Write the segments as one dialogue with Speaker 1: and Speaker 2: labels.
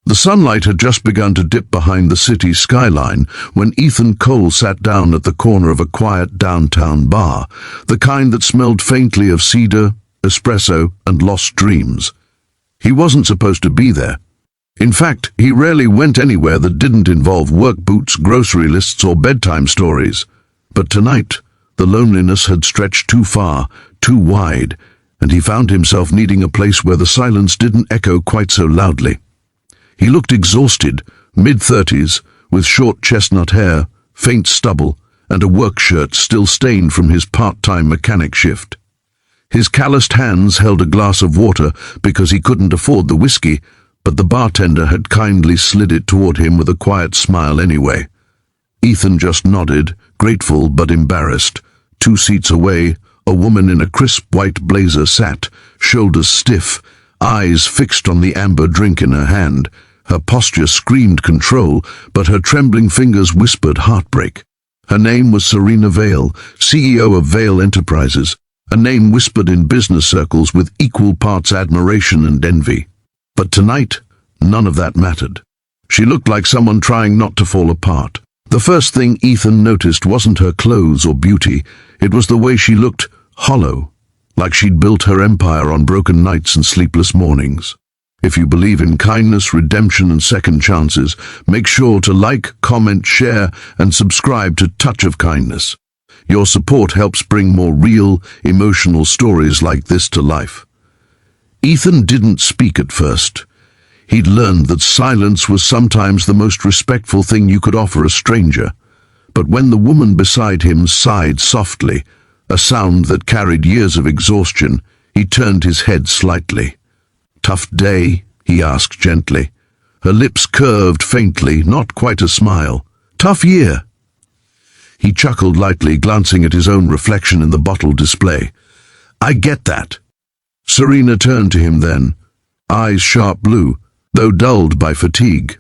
Speaker 1: The sunlight had just begun to dip behind the city skyline when Ethan Cole sat down at the corner of a quiet downtown bar, the kind that smelled faintly of cedar, espresso, and lost dreams. He wasn't supposed to be there. In fact, he rarely went anywhere that didn't involve work boots, grocery lists, or bedtime stories. But tonight, the loneliness had stretched too far, too wide, and he found himself needing a place where the silence didn't echo quite so loudly. He looked exhausted, mid-30s, with short chestnut hair, faint stubble, and a work shirt still stained from his part-time mechanic shift. His calloused hands held a glass of water because he couldn't afford the whiskey, but the bartender had kindly slid it toward him with a quiet smile anyway. Ethan just nodded, grateful but embarrassed. 2 seats away, a woman in a crisp white blazer sat, shoulders stiff, eyes fixed on the amber drink in her hand. Her posture screamed control, but her trembling fingers whispered heartbreak. Her name was Serena Vale, CEO of Vale Enterprises, a name whispered in business circles with equal parts admiration and envy. But tonight, none of that mattered. She looked like someone trying not to fall apart. The first thing Ethan noticed wasn't her clothes or beauty, it was the way she looked hollow, like she'd built her empire on broken nights and sleepless mornings. If you believe in kindness, redemption, and second chances, make sure to like, comment, share, and subscribe to Touch of Kindness. Your support helps bring more real, emotional stories like this to life. Ethan didn't speak at first. He'd learned that silence was sometimes the most respectful thing you could offer a stranger. But when the woman beside him sighed softly, a sound that carried years of exhaustion, he turned his head slightly. "Tough day?" he asked gently. Her lips curved faintly, not quite a smile. "Tough year." He chuckled lightly, glancing at his own reflection in the bottle display. "I get that." Serena turned to him then, eyes sharp blue, though dulled by fatigue.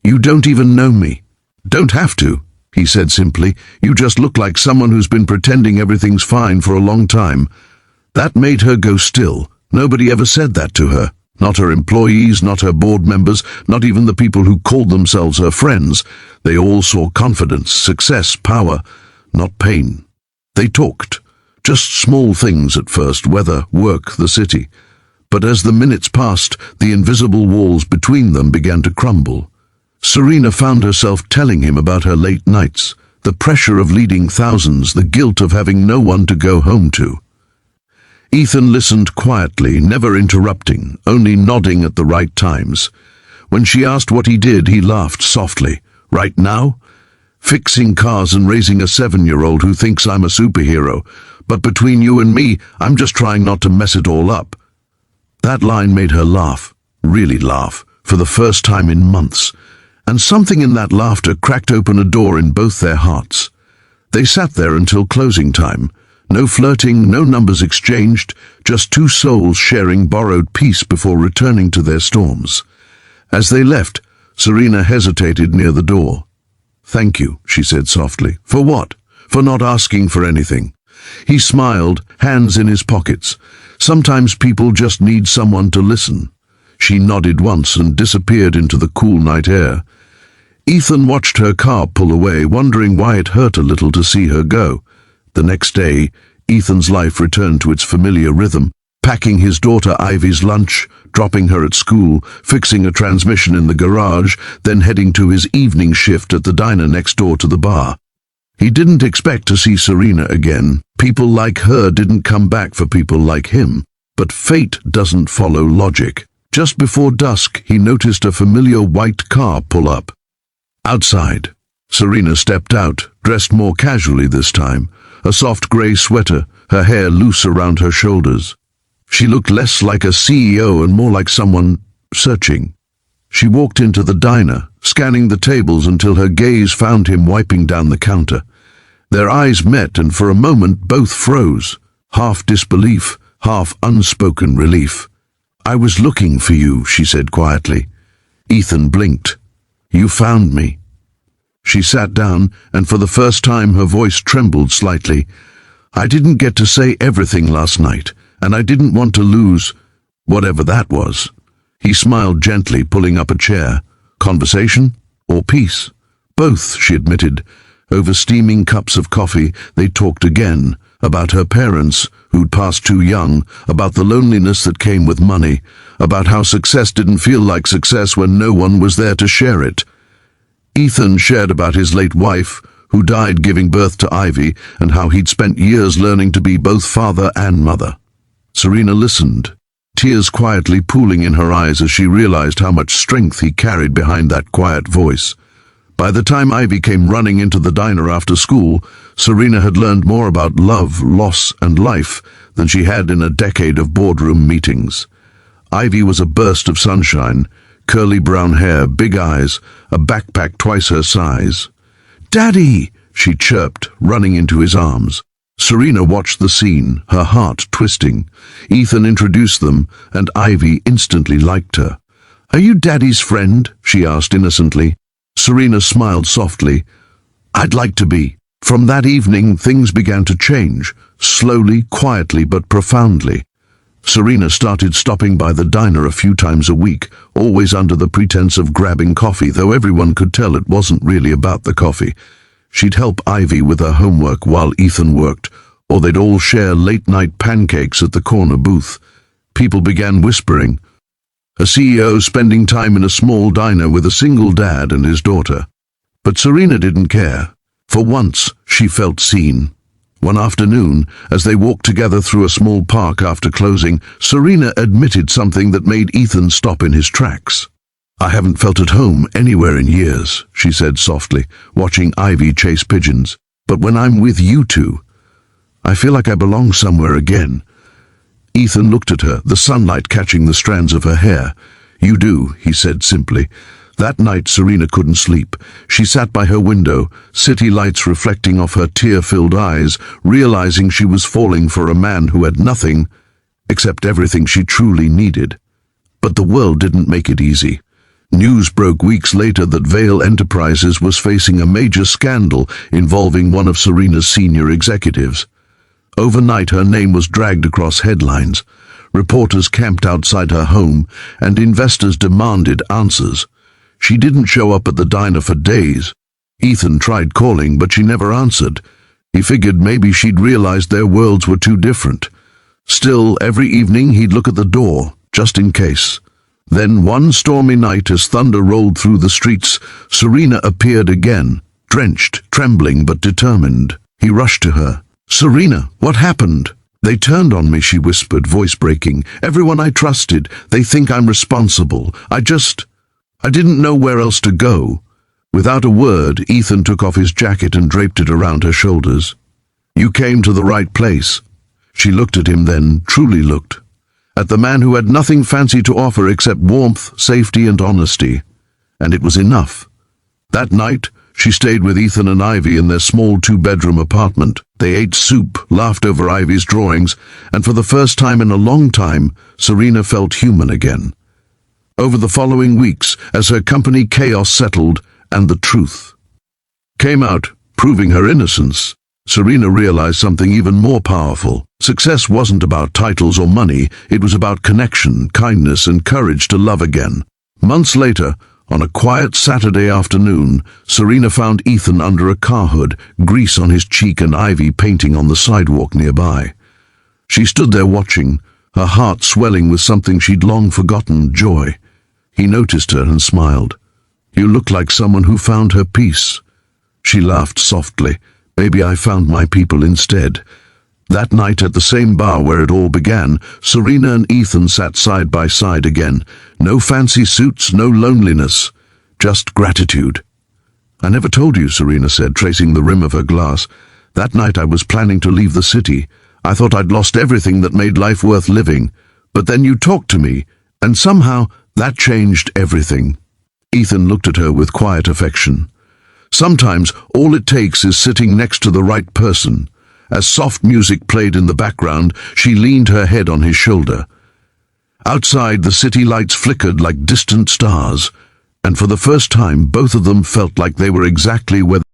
Speaker 1: "You don't even know me." "Don't have to," he said simply. "You just look like someone who's been pretending everything's fine for a long time." That made her go still. Nobody ever said that to her. Not her employees, not her board members, not even the people who called themselves her friends. They all saw confidence, success, power, not pain. They talked. Just small things at first, weather, work, the city. But as the minutes passed, the invisible walls between them began to crumble. Serena found herself telling him about her late nights, the pressure of leading thousands, the guilt of having no one to go home to. Ethan listened quietly, never interrupting, only nodding at the right times. When she asked what he did, he laughed softly. "Right now? Fixing cars and raising a 7-year-old who thinks I'm a superhero. But between you and me, I'm just trying not to mess it all up." That line made her laugh, really laugh, for the first time in months. And something in that laughter cracked open a door in both their hearts. They sat there until closing time. No flirting, no numbers exchanged, just 2 souls sharing borrowed peace before returning to their storms. As they left, Serena hesitated near the door. "Thank you," she said softly. "For what?" "For not asking for anything." He smiled, hands in his pockets. Sometimes people just need someone to listen. She nodded once and disappeared into the cool night air. Ethan watched her car pull away, wondering why it hurt a little to see her go. The next day, Ethan's life returned to its familiar rhythm, packing his daughter Ivy's lunch, dropping her at school, fixing a transmission in the garage, then heading to his evening shift at the diner next door to the bar. He didn't expect to see Serena again. People like her didn't come back for people like him. But fate doesn't follow logic. Just before dusk, he noticed a familiar white car pull up. Outside, Serena stepped out, dressed more casually this time, a soft grey sweater, her hair loose around her shoulders. She looked less like a CEO and more like someone searching. She walked into the diner, scanning the tables until her gaze found him wiping down the counter. Their eyes met, and for a moment both froze, half disbelief, half unspoken relief. "I was looking for you," she said quietly. Ethan blinked. "You found me." She sat down, and for the first time her voice trembled slightly. "I didn't get to say everything last night, and I didn't want to lose whatever that was." He smiled gently, pulling up a chair. Conversation or peace? Both, she admitted. Over steaming cups of coffee, they talked again, about her parents, who'd passed too young, about the loneliness that came with money, about how success didn't feel like success when no one was there to share it. Ethan shared about his late wife, who died giving birth to Ivy, and how he'd spent years learning to be both father and mother. Serena listened, tears quietly pooling in her eyes as she realized how much strength he carried behind that quiet voice. By the time Ivy came running into the diner after school, Serena had learned more about love, loss, and life than she had in a decade of boardroom meetings. Ivy was a burst of sunshine, curly brown hair, big eyes, a backpack twice her size. "Daddy!" she chirped, running into his arms. Serena watched the scene, her heart twisting. Ethan introduced them, and Ivy instantly liked her. "Are you Daddy's friend?" she asked innocently. Serena smiled softly. "I'd like to be." From that evening, things began to change, slowly, quietly, but profoundly. Serena started stopping by the diner a few times a week, always under the pretense of grabbing coffee, though everyone could tell it wasn't really about the coffee. She'd help Ivy with her homework while Ethan worked, or they'd all share late-night pancakes at the corner booth. People began whispering. A CEO spending time in a small diner with a single dad and his daughter. But Serena didn't care. For once, she felt seen. One afternoon, as they walked together through a small park after closing, Serena admitted something that made Ethan stop in his tracks. "I haven't felt at home anywhere in years," she said softly, watching Ivy chase pigeons. "But when I'm with you two, I feel like I belong somewhere again." Ethan looked at her, the sunlight catching the strands of her hair. "You do," he said simply. That night Serena couldn't sleep. She sat by her window, city lights reflecting off her tear-filled eyes, realizing she was falling for a man who had nothing except everything she truly needed. But the world didn't make it easy. News broke weeks later that Vale Enterprises was facing a major scandal involving one of Serena's senior executives. Overnight, her name was dragged across headlines. Reporters camped outside her home, and investors demanded answers. She didn't show up at the diner for days. Ethan tried calling, but she never answered. He figured maybe she'd realized their worlds were too different. Still, every evening he'd look at the door, just in case. Then one stormy night, as thunder rolled through the streets, Serena appeared again, drenched, trembling, but determined. He rushed to her. "Serena, what happened?" "They turned on me," she whispered, voice breaking. "Everyone I trusted, they think I'm responsible. I didn't know where else to go." Without a word, Ethan took off his jacket and draped it around her shoulders. "You came to the right place." She looked at him then, truly looked. At the man who had nothing fancy to offer except warmth, safety, and honesty. And it was enough. That night, she stayed with Ethan and Ivy in their small two-bedroom apartment. They ate soup, laughed over Ivy's drawings, and for the first time in a long time, Serena felt human again. Over the following weeks, as her company chaos settled, and the truth came out, proving her innocence, Serena realized something even more powerful. Success wasn't about titles or money, it was about connection, kindness, and courage to love again. Months later, on a quiet Saturday afternoon, Serena found Ethan under a car hood, grease on his cheek and Ivy painting on the sidewalk nearby. She stood there watching, her heart swelling with something she'd long forgotten, joy. He noticed her and smiled. "You look like someone who found her peace." She laughed softly. "Maybe I found my people instead." That night at the same bar where it all began, Serena and Ethan sat side by side again. No fancy suits, no loneliness, just gratitude. "I never told you," Serena said, tracing the rim of her glass. "That night I was planning to leave the city. I thought I'd lost everything that made life worth living. But then you talked to me, and somehow that changed everything." Ethan looked at her with quiet affection. "Sometimes all it takes is sitting next to the right person." As soft music played in the background, she leaned her head on his shoulder. Outside, the city lights flickered like distant stars, and for the first time, both of them felt like they were exactly where